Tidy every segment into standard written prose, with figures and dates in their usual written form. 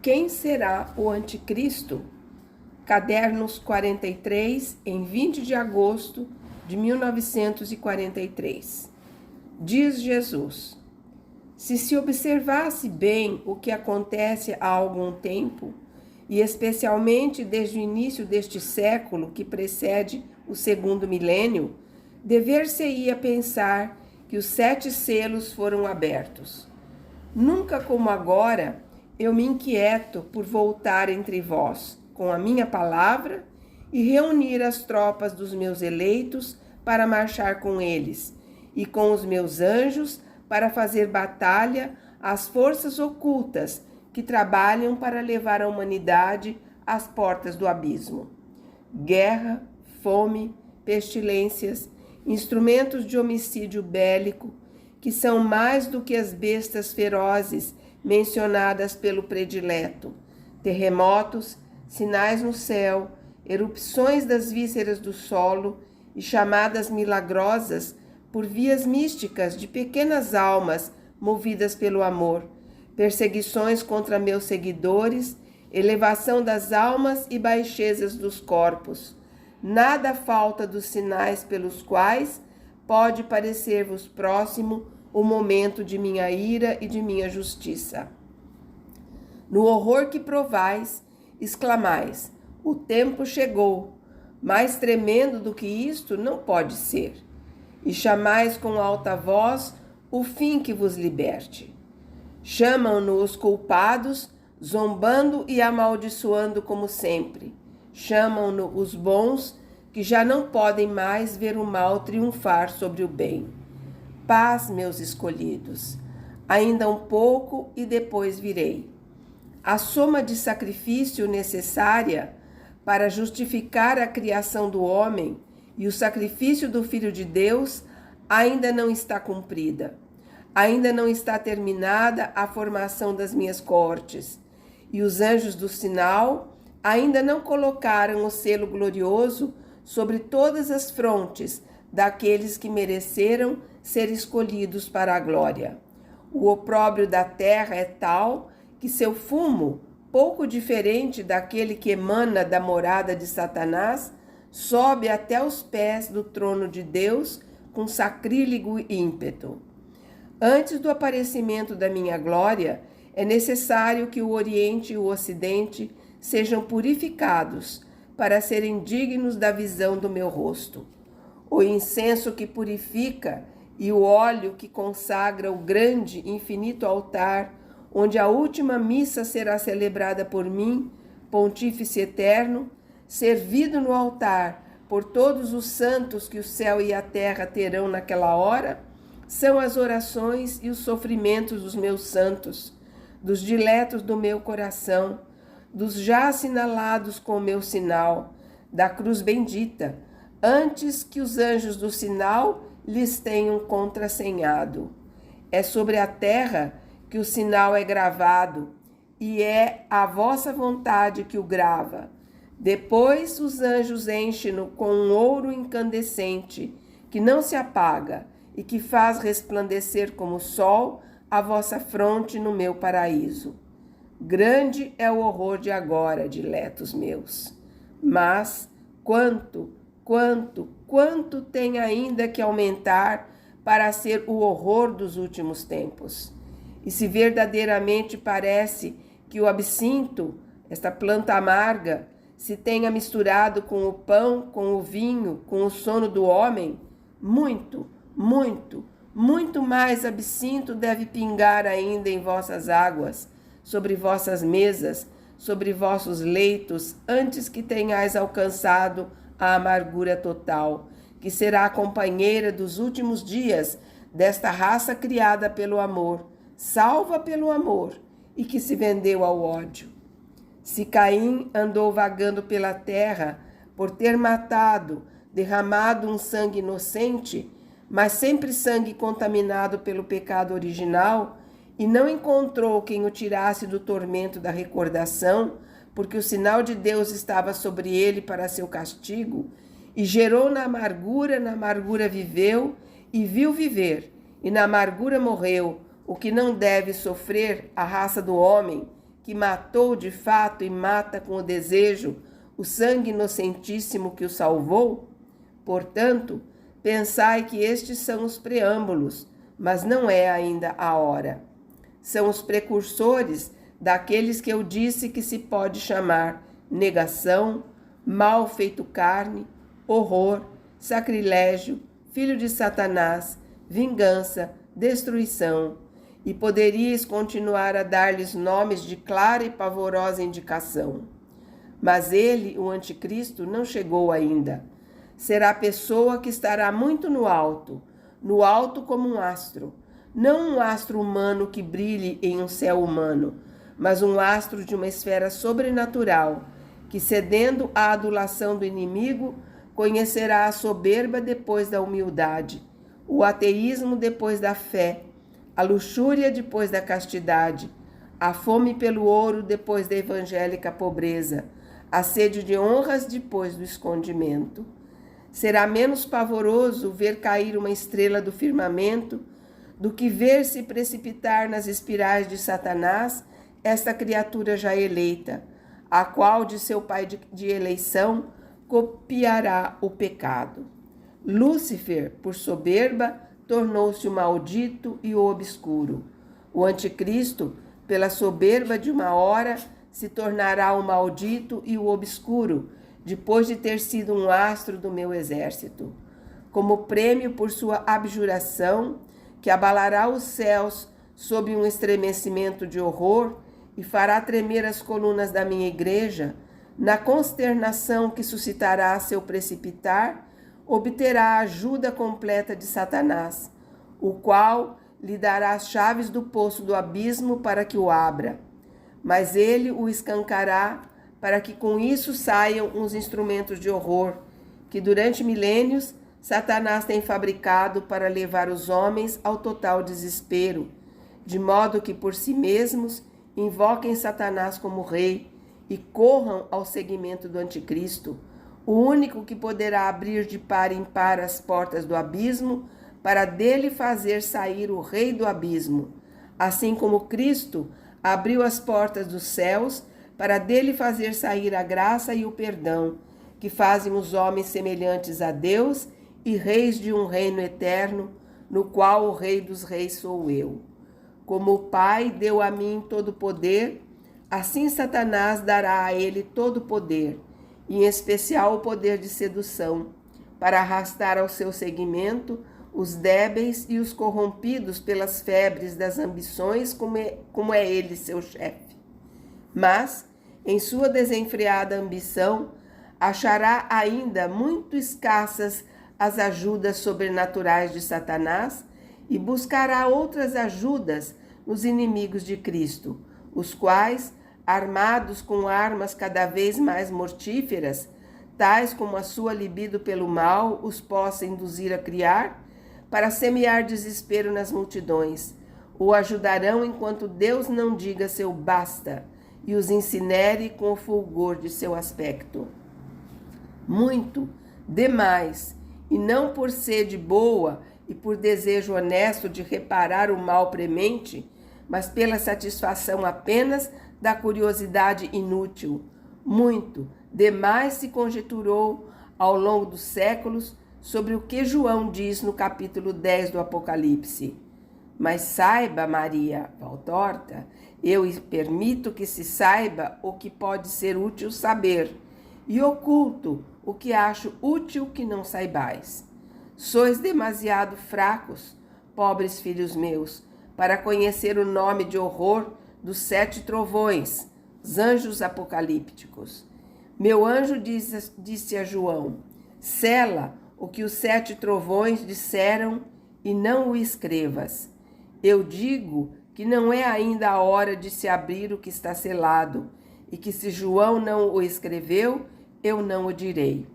Quem será o Anticristo? Cadernos 43, em 20 de agosto de 1943. Diz Jesus: se observasse bem o que acontece há algum tempo, e especialmente desde o início deste século que precede o segundo milênio, dever-se-ia pensar que os 7 selos foram abertos. Nunca como agora eu me inquieto por voltar entre vós com a minha palavra e reunir as tropas dos meus eleitos para marchar com eles, e com os meus anjos para fazer batalha às forças ocultas que trabalham para levar a humanidade às portas do abismo. Guerra, fome, pestilências, instrumentos de homicídio bélico, que são mais do que as bestas ferozes mencionadas pelo predileto, terremotos, sinais no céu, erupções das vísceras do solo e chamadas milagrosas por vias místicas de pequenas almas movidas pelo amor, perseguições contra meus seguidores, elevação das almas e baixezas dos corpos. Nada falta dos sinais pelos quais pode parecer-vos próximo o momento de minha ira e de minha justiça. No horror que provais, exclamais: o tempo chegou, mais tremendo do que isto não pode ser. E chamais com alta voz o fim que vos liberte. Chamam-no os culpados, zombando e amaldiçoando como sempre. Chamam-no os bons, que já não podem mais ver o mal triunfar sobre o bem. Paz, meus escolhidos, ainda um pouco e depois virei. A soma de sacrifício necessária para justificar a criação do homem e o sacrifício do Filho de Deus ainda não está cumprida. Ainda não está terminada a formação das minhas cortes, e os anjos do sinal ainda não colocaram o selo glorioso sobre todas as frontes daqueles que mereceram ser escolhidos para a glória. O opróbrio da terra é tal que seu fumo, pouco diferente daquele que emana da morada de Satanás, sobe até os pés do trono de Deus com sacrílego ímpeto. Antes do aparecimento da minha glória, é necessário que o Oriente e o Ocidente sejam purificados para serem dignos da visão do meu rosto. O incenso que purifica e o óleo que consagra o grande e infinito altar, onde a última missa será celebrada por mim, Pontífice Eterno, servido no altar por todos os santos que o céu e a terra terão naquela hora, são as orações e os sofrimentos dos meus santos, dos diletos do meu coração, dos já assinalados com o meu sinal, da cruz bendita, antes que os anjos do sinal lhes tenham contrasenhado. É sobre a terra que o sinal é gravado, e é a vossa vontade que o grava. Depois os anjos enchem-no com um ouro incandescente, que não se apaga, e que faz resplandecer como o sol a vossa fronte no meu paraíso. Grande é o horror de agora, diletos meus. Mas quanto tem ainda que aumentar para ser o horror dos últimos tempos? E se verdadeiramente parece que o absinto, esta planta amarga, se tenha misturado com o pão, com o vinho, com o sono do homem, muito mais absinto deve pingar ainda em vossas águas, sobre vossas mesas, sobre vossos leitos, antes que tenhais alcançado a amargura total, que será a companheira dos últimos dias desta raça criada pelo amor, salva pelo amor, e que se vendeu ao ódio. Se Caim andou vagando pela terra por ter matado, derramado um sangue inocente, mas sempre sangue contaminado pelo pecado original, e não encontrou quem o tirasse do tormento da recordação, porque o sinal de Deus estava sobre ele para seu castigo, e gerou na amargura viveu, e viu viver, e na amargura morreu, o que não deve sofrer a raça do homem, que matou de fato e mata com o desejo o sangue inocentíssimo que o salvou? Portanto, pensai que estes são os preâmbulos, mas não é ainda a hora. São os precursores daqueles que eu disse que se pode chamar negação, mal feito carne, horror, sacrilégio, filho de Satanás, vingança, destruição, e poderíeis continuar a dar-lhes nomes de clara e pavorosa indicação. Mas ele, o anticristo, não chegou ainda. Será pessoa que estará muito no alto como um astro, não um astro humano que brilhe em um céu humano, mas um astro de uma esfera sobrenatural, que, cedendo à adulação do inimigo, conhecerá a soberba depois da humildade, o ateísmo depois da fé, a luxúria depois da castidade, a fome pelo ouro depois da evangélica pobreza, a sede de honras depois do escondimento. Será menos pavoroso ver cair uma estrela do firmamento do que ver-se precipitar nas espirais de Satanás esta criatura já eleita, a qual de seu pai de eleição copiará o pecado. Lúcifer, por soberba, tornou-se o maldito e o obscuro. O anticristo, pela soberba de uma hora, se tornará o maldito e o obscuro, depois de ter sido um astro do meu exército. Como prêmio por sua abjuração, que abalará os céus sob um estremecimento de horror e fará tremer as colunas da minha igreja, na consternação que suscitará seu precipitar, obterá a ajuda completa de Satanás, o qual lhe dará as chaves do poço do abismo para que o abra. Mas ele o escancará para que com isso saiam uns instrumentos de horror, que durante milênios Satanás tem fabricado para levar os homens ao total desespero, de modo que por si mesmos invoquem Satanás como rei e corram ao seguimento do anticristo, o único que poderá abrir de par em par as portas do abismo, para dele fazer sair o rei do abismo, assim como Cristo abriu as portas dos céus, para dele fazer sair a graça e o perdão, que fazem os homens semelhantes a Deus e reis de um reino eterno, no qual o Rei dos Reis sou eu. Como o Pai deu a mim todo o poder, assim Satanás dará a ele todo o poder, em especial o poder de sedução, para arrastar ao seu seguimento os débeis e os corrompidos pelas febres das ambições, como é ele seu chefe. Mas, em sua desenfreada ambição, achará ainda muito escassas as ajudas sobrenaturais de Satanás e buscará outras ajudas nos inimigos de Cristo, os quais, armados com armas cada vez mais mortíferas, tais como a sua libido pelo mal os possa induzir a criar, para semear desespero nas multidões, o ajudarão enquanto Deus não diga seu basta e os incinere com o fulgor de seu aspecto. Muito, demais, e não por sede boa e por desejo honesto de reparar o mal premente, mas pela satisfação apenas da curiosidade inútil. Muito, demais se conjeturou ao longo dos séculos sobre o que João diz no capítulo 10 do Apocalipse. Mas saiba, Maria Valtorta, eu permito que se saiba o que pode ser útil saber, e oculto o que acho útil que não saibais. Sois demasiado fracos, pobres filhos meus, para conhecer o nome de horror dos 7 trovões, os anjos apocalípticos. Meu anjo disse a João: sela o que os 7 trovões disseram e não o escrevas. Eu digo que não é ainda a hora de se abrir o que está selado, e que se João não o escreveu, eu não o direi.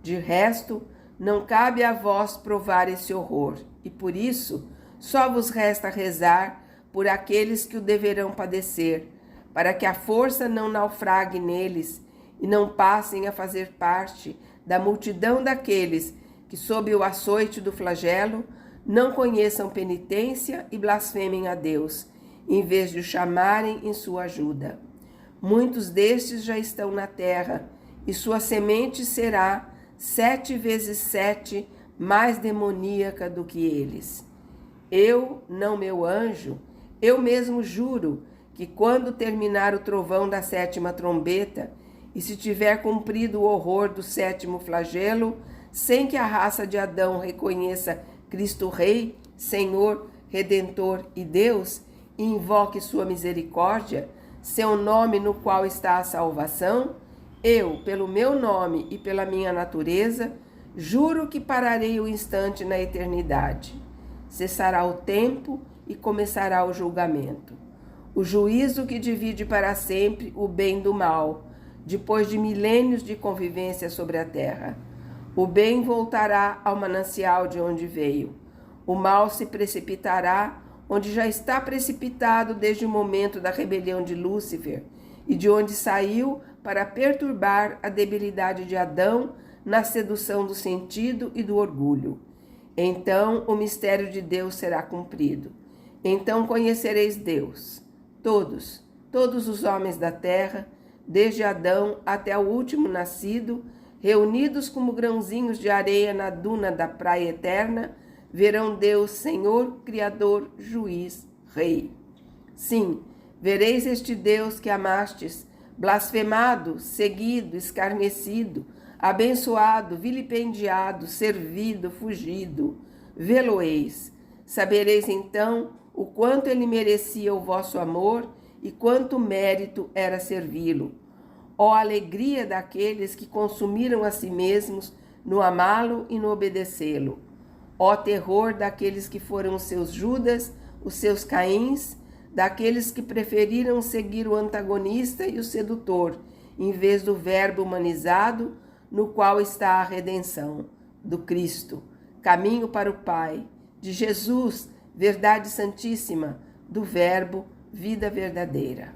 De resto, não cabe a vós provar esse horror, e por isso só vos resta rezar por aqueles que o deverão padecer, para que a força não naufrague neles e não passem a fazer parte da multidão daqueles que, sob o açoite do flagelo, não conheçam penitência e blasfemem a Deus, em vez de o chamarem em sua ajuda. Muitos destes já estão na terra, e sua semente será 7 vezes 7 mais demoníaca do que eles. Eu, não meu anjo, eu mesmo juro que quando terminar o trovão da 7ª trombeta, e se tiver cumprido o horror do 7º flagelo, sem que a raça de Adão reconheça Cristo Rei, Senhor, Redentor e Deus, e invoque sua misericórdia, seu nome no qual está a salvação, eu, pelo meu nome e pela minha natureza, juro que pararei o instante na eternidade. Cessará o tempo e começará o julgamento. O juízo que divide para sempre o bem do mal, depois de milênios de convivência sobre a terra. O bem voltará ao manancial de onde veio. O mal se precipitará onde já está precipitado desde o momento da rebelião de Lúcifer, e de onde saiu para perturbar a debilidade de Adão na sedução do sentido e do orgulho. Então o mistério de Deus será cumprido. Então conhecereis Deus, todos os homens da terra, desde Adão até o último nascido, reunidos como grãozinhos de areia na duna da praia eterna, verão Deus, Senhor, Criador, Juiz, Rei. Sim, vereis este Deus que amastes, blasfemado, seguido, escarnecido, abençoado, vilipendiado, servido, fugido. Vê-lo-eis. Sabereis então o quanto ele merecia o vosso amor e quanto mérito era servi-lo. Ó alegria daqueles que consumiram a si mesmos no amá-lo e no obedecê-lo. Ó terror daqueles que foram os seus Judas, os seus Caíns, daqueles que preferiram seguir o antagonista e o sedutor, em vez do Verbo humanizado, no qual está a redenção, do Cristo, caminho para o Pai, de Jesus, verdade santíssima, do Verbo, vida verdadeira.